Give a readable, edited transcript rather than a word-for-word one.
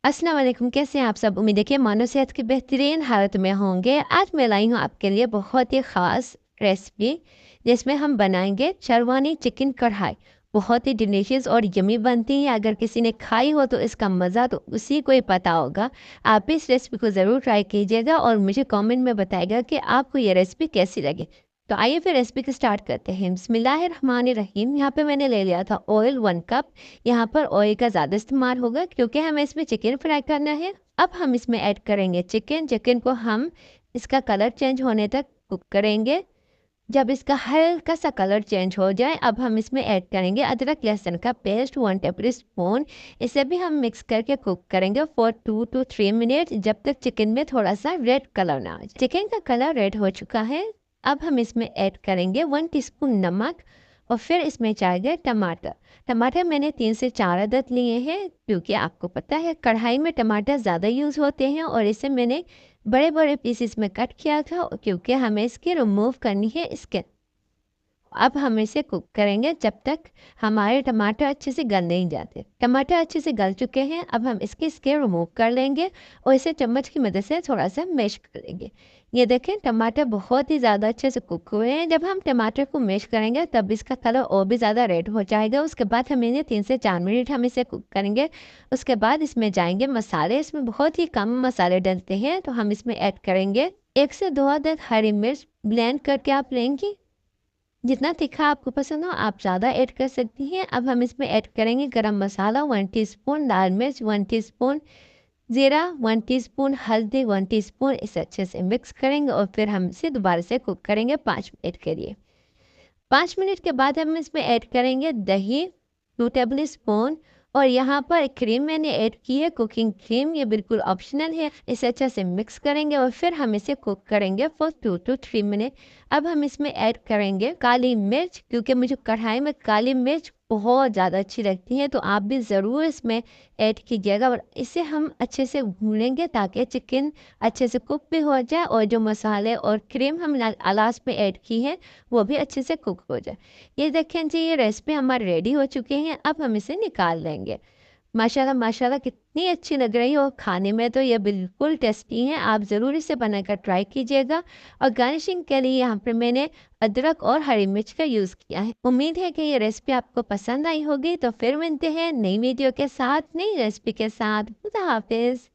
अस्सलाम वालेकुम, कैसे हैं आप सब? उम्मीद है कि मानो सेहत की बेहतरीन हालत में होंगे। आज मैं लाई हूँ आपके लिए बहुत ही ख़ास रेसिपी, जिसमें हम बनाएंगे शेरवानी चिकन कढ़ाई। बहुत ही डिलीशियस और यमी बनती है। अगर किसी ने खाई हो तो इसका मज़ा तो उसी को ही पता होगा। आप भी इस रेसिपी को ज़रूर ट्राई कीजिएगा और मुझे कमेंट में बताइएगा कि आपको ये रेसिपी कैसी लगी। तो आइए फिर रेसिपी को स्टार्ट करते हैं। बिस्मिल्लाहिर्रहमानिर्रहीम। यहाँ पे मैंने ले लिया था ऑयल 1 कप। यहाँ पर ऑयल का ज़्यादा इस्तेमाल होगा क्योंकि हमें इसमें चिकन फ्राई करना है। अब हम इसमें ऐड करेंगे चिकन। चिकन को हम इसका कलर चेंज होने तक कुक करेंगे। जब इसका हल्का सा कलर चेंज हो जाए, अब हम इसमें ऐड करेंगे अदरक लहसुन का पेस्ट 1 टेबल स्पून। इसे भी हम मिक्स करके कुक करेंगे फॉर 2 to 3 मिनट, जब तक चिकन में थोड़ा सा रेड कलर ना आ जाए। चिकन का कलर रेड हो चुका है। अब हम इसमें ऐड करेंगे 1 टीस्पून नमक और फिर इसमें चाहिए टमाटर। टमाटर मैंने 3 से 4 अदद लिए हैं क्योंकि आपको पता है कढ़ाई में टमाटर ज़्यादा यूज़ होते हैं, और इसे मैंने बड़े बड़े पीसेस में कट किया था क्योंकि हमें इसकी रिमूव करनी है स्किन। अब हम इसे कुक करेंगे जब तक हमारे टमाटर अच्छे से गल नहीं जाते। टमाटर अच्छे से गल चुके हैं। अब हम इसकी स्किन रिमूव कर लेंगे और इसे चम्मच की मदद से थोड़ा सा मैश कर लेंगे। ये देखें, टमाटर बहुत ही ज़्यादा अच्छे से कुक हुए हैं। जब हम टमाटर को मैश करेंगे तब इसका कलर और भी ज़्यादा रेड हो जाएगा। उसके बाद हम इन्हें 3 से 4 मिनट हम इसे कुक करेंगे। उसके बाद इसमें जाएंगे मसाले। इसमें बहुत ही कम मसाले डलते हैं, तो हम इसमें ऐड करेंगे 1 से 2 अदद हरी मिर्च ब्लेंड करके आप लेंगी। जितना तीखा आपको पसंद हो आप ज़्यादा ऐड कर सकती हैं। अब हम इसमें ऐड करेंगे गरम मसाला 1 टीस्पून, लाल मिर्च 1 टीस्पून, ज़ीरा 1 टीस्पून, हल्दी 1 टीस्पून। इसे अच्छे से मिक्स करेंगे और फिर हम इसे दोबारा से कुक करेंगे 5 मिनट के लिए। 5 मिनट के बाद हम इसमें ऐड करेंगे दही 2 टेबल स्पून, और यहाँ पर क्रीम मैंने ऐड की है, कुकिंग क्रीम। ये बिल्कुल ऑप्शनल है। इसे अच्छे से मिक्स करेंगे और फिर हम इसे कुक करेंगे फॉर 2 to 3 मिनट। अब हम इसमें ऐड करेंगे काली मिर्च, क्योंकि मुझे कढ़ाई में काली मिर्च बहुत ज़्यादा अच्छी लगती है, तो आप भी ज़रूर इसमें ऐड कीजिएगा। और इसे हम अच्छे से भूनेंगे ताकि चिकन अच्छे से कुक भी हो जाए और जो मसाले और क्रीम हम लास्ट में ऐड की है वो भी अच्छे से कुक हो जाए। ये देखें जी, ये रेसिपी हमारी रेडी हो चुके हैं। अब हम इसे निकाल लेंगे। माशाल्लाह माशाल्लाह, कितनी अच्छी लग रही है और खाने में तो ये बिल्कुल टेस्टी है। आप ज़रूर इसे बनाकर ट्राई कीजिएगा। और गार्निशिंग के लिए यहाँ पर मैंने अदरक और हरी मिर्च का यूज़ किया है। उम्मीद है कि ये रेसिपी आपको पसंद आई होगी। तो फिर मिलते हैं नई वीडियो के साथ, नई रेसिपी के साथ। खुदा हाफिज़।